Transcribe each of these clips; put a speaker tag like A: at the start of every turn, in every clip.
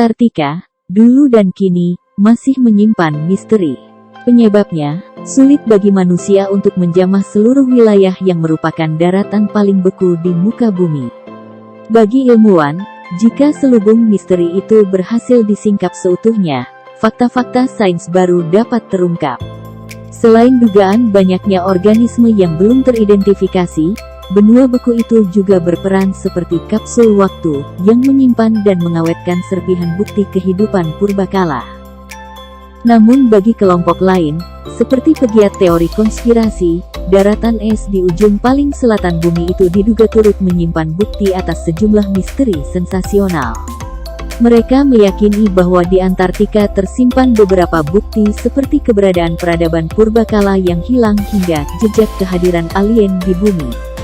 A: Antartika, dulu dan kini, masih menyimpan misteri. Penyebabnya, sulit bagi manusia untuk menjamah seluruh wilayah yang merupakan daratan paling beku di muka bumi. Bagi ilmuwan, jika selubung misteri itu berhasil disingkap seutuhnya, fakta-fakta sains baru dapat terungkap. Selain dugaan banyaknya organisme yang belum teridentifikasi, benua beku itu juga berperan seperti kapsul waktu yang menyimpan dan mengawetkan serpihan bukti kehidupan purbakala. Namun bagi kelompok lain, seperti pegiat teori konspirasi, daratan es di ujung paling selatan bumi itu diduga turut menyimpan bukti atas sejumlah misteri sensasional. Mereka meyakini bahwa di Antartika tersimpan beberapa bukti seperti keberadaan peradaban purbakala yang hilang hingga jejak kehadiran alien di bumi.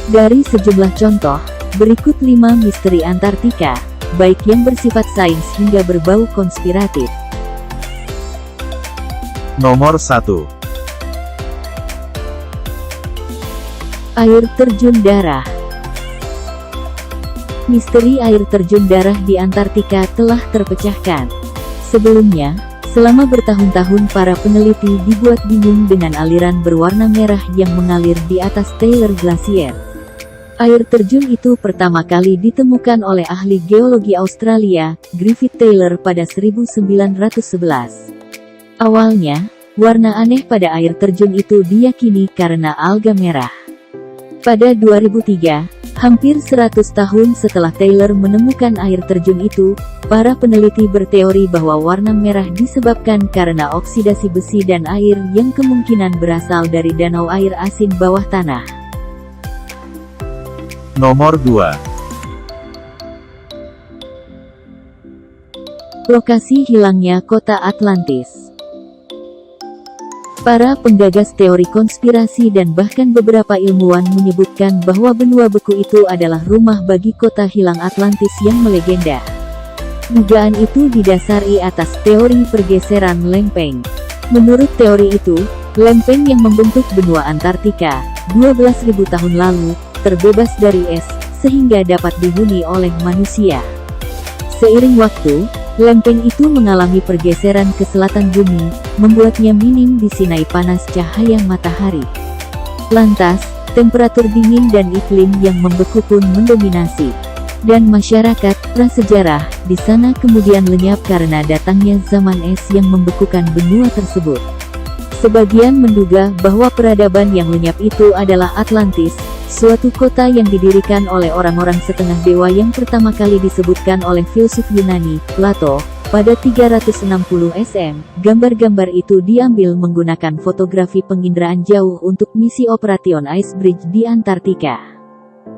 A: Dari sejumlah contoh, berikut 5 misteri Antartika, baik yang bersifat sains hingga berbau konspiratif.
B: Nomor 1.
A: Air terjun darah. Misteri air terjun darah di Antartika telah terpecahkan. Sebelumnya, selama bertahun-tahun para peneliti dibuat bingung dengan aliran berwarna merah yang mengalir di atas Taylor Glacier. Air terjun itu pertama kali ditemukan oleh ahli geologi Australia, Griffith Taylor pada 1911. Awalnya, warna aneh pada air terjun itu diyakini karena alga merah. Pada 2003, hampir 100 tahun setelah Taylor menemukan air terjun itu, para peneliti berteori bahwa warna merah disebabkan karena oksidasi besi dan air yang kemungkinan berasal dari danau air asin bawah tanah.
B: Nomor 2.
A: Lokasi hilangnya kota Atlantis. Para penggagas teori konspirasi dan bahkan beberapa ilmuwan menyebutkan bahwa benua beku itu adalah rumah bagi kota hilang Atlantis yang melegenda. Dugaan itu didasari atas teori pergeseran lempeng. Menurut teori itu, lempeng yang membentuk benua Antartika 12.000 tahun lalu terbebas dari es, sehingga dapat dihuni oleh manusia. Seiring waktu, lempeng itu mengalami pergeseran ke selatan bumi, membuatnya minim disinai panas cahaya matahari. Lantas, temperatur dingin dan iklim yang membeku pun mendominasi. Dan masyarakat prasejarah di sana kemudian lenyap karena datangnya zaman es yang membekukan benua tersebut. Sebagian menduga bahwa peradaban yang lenyap itu adalah Atlantis, suatu kota yang didirikan oleh orang-orang setengah dewa yang pertama kali disebutkan oleh filsuf Yunani, Plato, pada 360 SM. Gambar-gambar itu diambil menggunakan fotografi penginderaan jauh untuk misi Operation Icebridge di Antartika.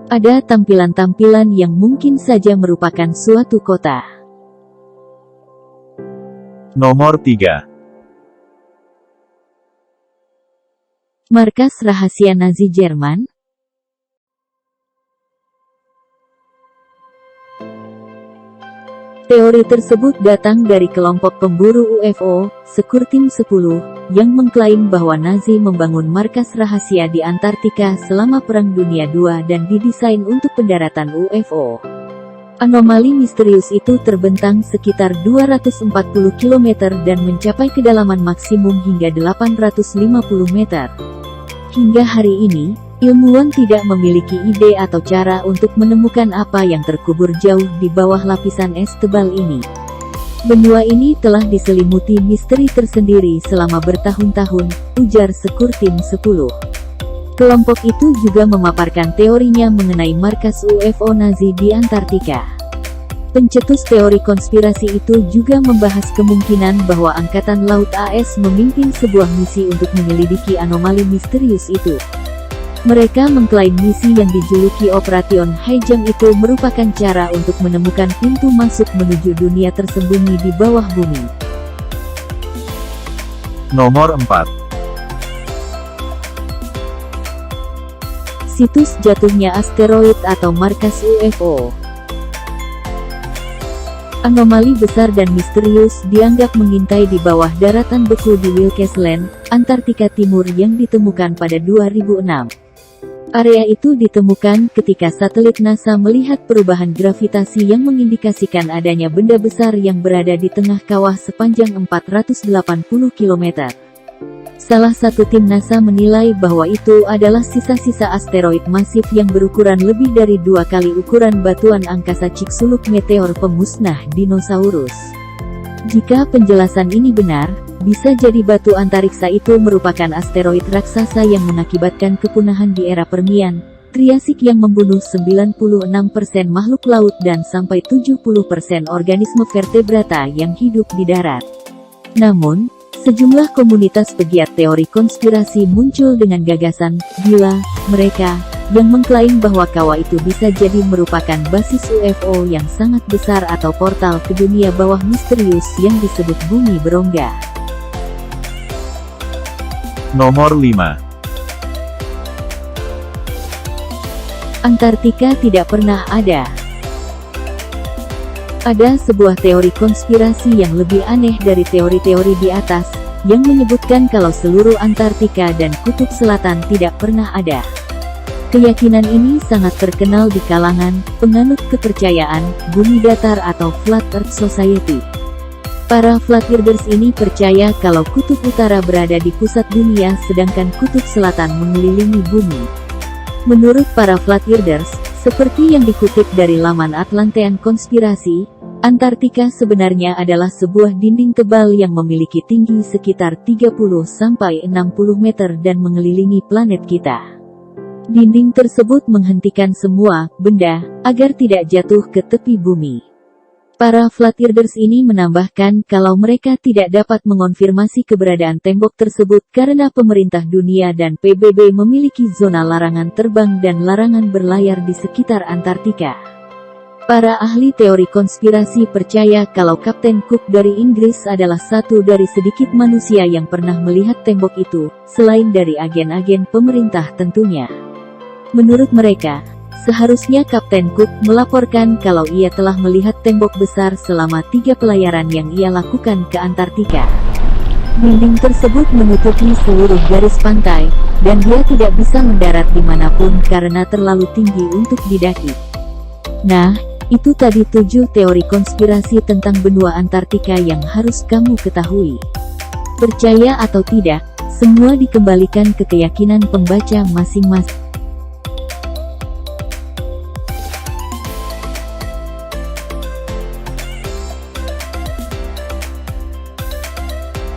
A: Ada tampilan-tampilan yang mungkin saja merupakan suatu kota.
B: Nomor 3.
A: Markas rahasia Nazi Jerman. Teori tersebut datang dari kelompok pemburu UFO, Sekurtim 10, yang mengklaim bahwa Nazi membangun markas rahasia di Antartika selama Perang Dunia II dan didesain untuk pendaratan UFO. Anomali misterius itu terbentang sekitar 240 km dan mencapai kedalaman maksimum hingga 850 meter. Hingga hari ini, ilmuwan tidak memiliki ide atau cara untuk menemukan apa yang terkubur jauh di bawah lapisan es tebal ini. Benua ini telah diselimuti misteri tersendiri selama bertahun-tahun, ujar Sekurtim 10. Kelompok itu juga memaparkan teorinya mengenai markas UFO Nazi di Antartika. Pencetus teori konspirasi itu juga membahas kemungkinan bahwa Angkatan Laut AS memimpin sebuah misi untuk menyelidiki anomali misterius itu. Mereka mengklaim misi yang dijuluki Operation Highjump itu merupakan cara untuk menemukan pintu masuk menuju dunia tersembunyi di bawah bumi.
B: Nomor 4.
A: Situs jatuhnya asteroid atau markas UFO. Anomali besar dan misterius dianggap mengintai di bawah daratan beku di Wilkes Land, Antartika Timur yang ditemukan pada 2006. Area itu ditemukan ketika satelit NASA melihat perubahan gravitasi yang mengindikasikan adanya benda besar yang berada di tengah kawah sepanjang 480 km. Salah satu tim NASA menilai bahwa itu adalah sisa-sisa asteroid masif yang berukuran lebih dari 2 kali ukuran batuan angkasa Chicxulub, meteor pemusnah dinosaurus. Jika penjelasan ini benar, bisa jadi batu antariksa itu merupakan asteroid raksasa yang mengakibatkan kepunahan di era Permian, Triasik yang membunuh 96% makhluk laut dan sampai 70% organisme vertebrata yang hidup di darat. Namun, sejumlah komunitas pegiat teori konspirasi muncul dengan gagasan gila mereka, yang mengklaim bahwa kawah itu bisa jadi merupakan basis UFO yang sangat besar atau portal ke dunia bawah misterius yang disebut bumi berongga.
B: Nomor 5.
A: Antartika tidak pernah ada. Ada sebuah teori konspirasi yang lebih aneh dari teori-teori di atas, yang menyebutkan kalau seluruh Antartika dan Kutub Selatan tidak pernah ada. Keyakinan ini sangat terkenal di kalangan penganut kepercayaan bumi datar atau Flat Earth Society. Para Flat Earthers ini percaya kalau kutub utara berada di pusat dunia sedangkan kutub selatan mengelilingi bumi. Menurut para Flat Earthers, seperti yang dikutip dari laman Atlantean Konspirasi, Antartika sebenarnya adalah sebuah dinding tebal yang memiliki tinggi sekitar 30–60 meter dan mengelilingi planet kita. Dinding tersebut menghentikan semua benda agar tidak jatuh ke tepi bumi. Para Flat Earthers ini menambahkan kalau mereka tidak dapat mengonfirmasi keberadaan tembok tersebut karena pemerintah dunia dan PBB memiliki zona larangan terbang dan larangan berlayar di sekitar Antartika. Para ahli teori konspirasi percaya kalau Kapten Cook dari Inggris adalah satu dari sedikit manusia yang pernah melihat tembok itu, selain dari agen-agen pemerintah tentunya. Menurut mereka, seharusnya Kapten Cook melaporkan kalau ia telah melihat tembok besar selama 3 pelayaran yang ia lakukan ke Antartika. Dinding tersebut menutupi seluruh garis pantai, dan dia tidak bisa mendarat dimanapun karena terlalu tinggi untuk didaki. Nah, itu tadi 7 teori konspirasi tentang benua Antartika yang harus kamu ketahui. Percaya atau tidak, semua dikembalikan ke keyakinan pembaca masing-masing.